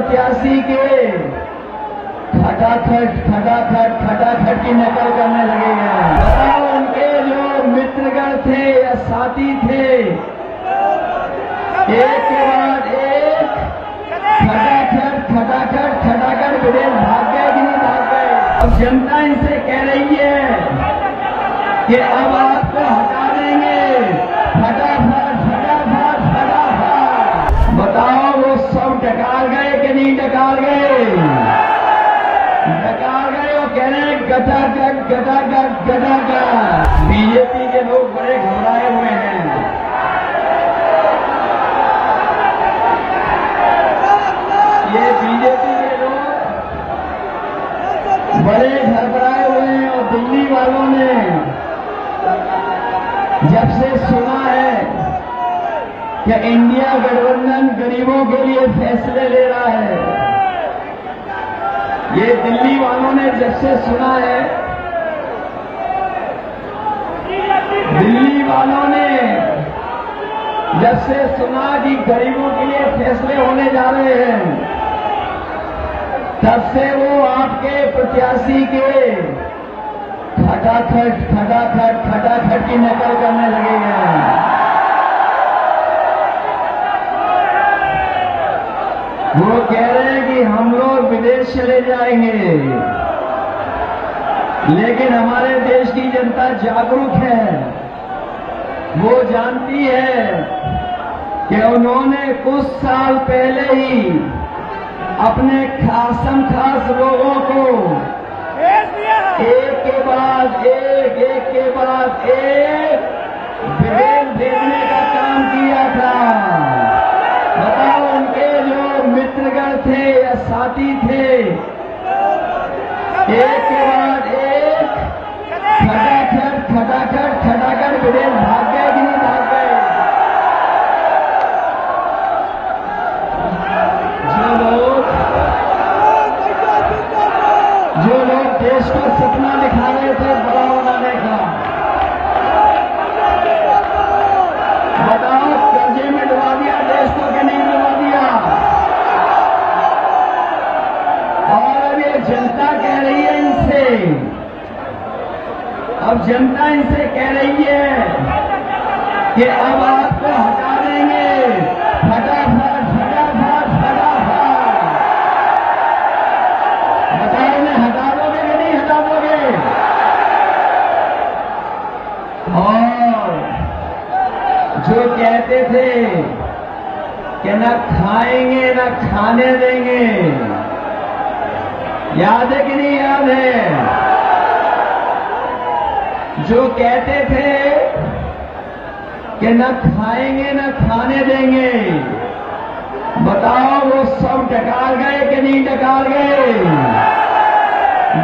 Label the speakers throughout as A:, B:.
A: प्रत्याशी के खटाखट की नकल करने लगे हैं। बताओ, उनके जो मित्रगण थे या साथी थे, एक के बाद एक खटाखट विदेश भाग गए कि नहीं भाग गए। अब जनता इनसे कह रही है कि अब आपको हटा देंगे, फटाफट। बताओ, वो सब डकार गए कि नहीं डकार गए? डकार गए। वो कह रहे हैं गटागट। बीजेपी के लोग बड़े घबराए हुए हैं। ये बीजेपी के लोग बड़े घबराए हुए हैं। और दिल्ली वालों ने जब से सुना है कि इंडिया गठबंधन गरीबों के लिए फैसले ले रहा है, ये दिल्ली वालों ने जब से सुना है, दिल्ली वालों ने जब से सुना कि गरीबों के लिए फैसले होने जा रहे हैं, तब से वो आपके प्रत्याशी के खटाखट की नकल करने लगे हैं। वो कह रहे हैं कि हम लोग विदेश चले जाएंगे, लेकिन हमारे देश की जनता जागरूक है। वो जानती है कि उन्होंने कुछ साल पहले ही अपने खासम खास लोगों को एक के बाद एक विदेश भेजने का काम किया था। बताओ, उनके जो मित्रगण थे या साथी थे, एक के बाद एक खटाखट विदेश भाग गए कि नहीं भाग गए। जो लोग देश को सपना दिखा रहे थे बड़ा बनाने का, बताओ, कर्जे में डुबा दिया देश को कि नहीं डुबा दिया। और अब ये जनता कह रही है इनसे, अब जनता इनसे कह रही है कि अब आपको हटा देंगे, फटाफट। बताओ, उन्हें हटा दोगे कि नहीं हटा दोगे? और जो कहते थे कि न खाएंगे न खाने देंगे, याद है कि नहीं याद है? जो कहते थे कि न खाएंगे न खाने देंगे, बताओ, वो सब डकार गए कि नहीं डकार गए?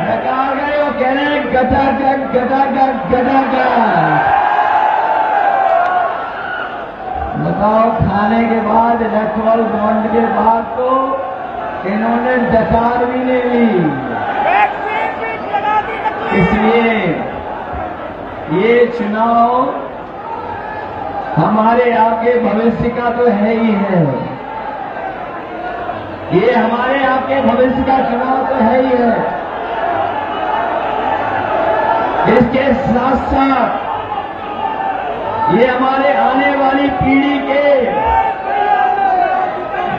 A: डकार गए। वो कह रहे हैं गटागट। बताओ, खाने के बाद, इलेक्ट्रल बॉन्ड के बाद तो इन्होंने डकार भी ले ली। इसलिए ये चुनाव हमारे आपके भविष्य का तो है ही है। ये हमारे आपके भविष्य का चुनाव तो है ही है। इसके साथ साथ ये हमारे आने वाली पीढ़ी के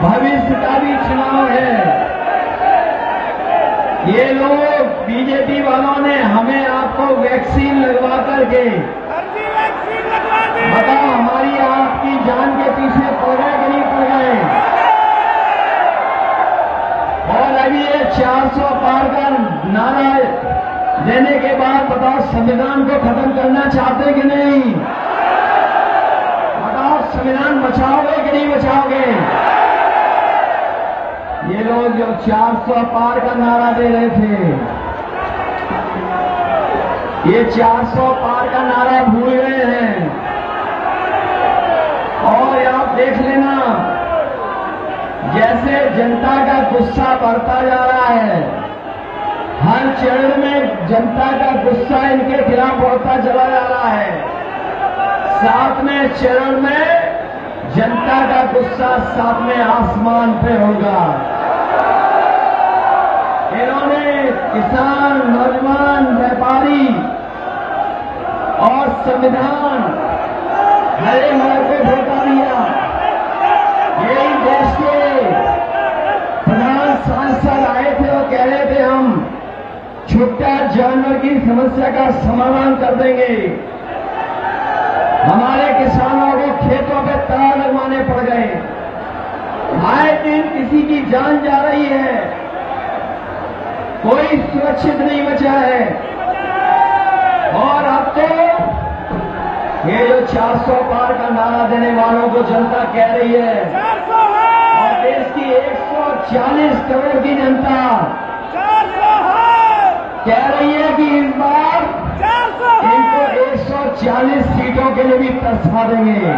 A: भविष्य का भी चुनाव है। ये लोग बीजेपी वालों ने हमें आपको वैक्सीन लगवा करके, बताओ, हमारी आपकी जान के पीछे पड़ गए कि नहीं पड़ गए? और अभी ये 400 पार का नारा देने के बाद, बताओ, संविधान को खत्म करना चाहते कि नहीं? बताओ, संविधान बचाओगे कि नहीं बचाओगे? ये लोग जो 400 पार का नारा दे रहे थे, ये 400 पार का नारा भूल गए हैं। और आप देख लेना, जैसे जनता का गुस्सा बढ़ता जा रहा है, हर चरण में जनता का गुस्सा इनके खिलाफ बढ़ता चला जा रहा है। 7वें चरण में जनता का गुस्सा 7वें आसमान पे होगा। किसान, नौजवान, व्यापारी और संविधान हर एक वर्ग को धोखा दिया। यही देश के प्रधान सांसद आए थे और कह रहे थे हम छुट्टा जानवर की समस्या का समाधान कर देंगे। हमारे किसानों को खेतों पे तार लगवाने पड़ गए। आए दिन किसी की जान जा रही है, कोई सुरक्षित नहीं बचा है। और अब तो ये जो 400 पार का नारा देने वालों को जनता कह रही है, और देश की 140 करोड़ की जनता कह रही है कि इस बार इनको 140 सीटों के लिए भी तरसा देंगे।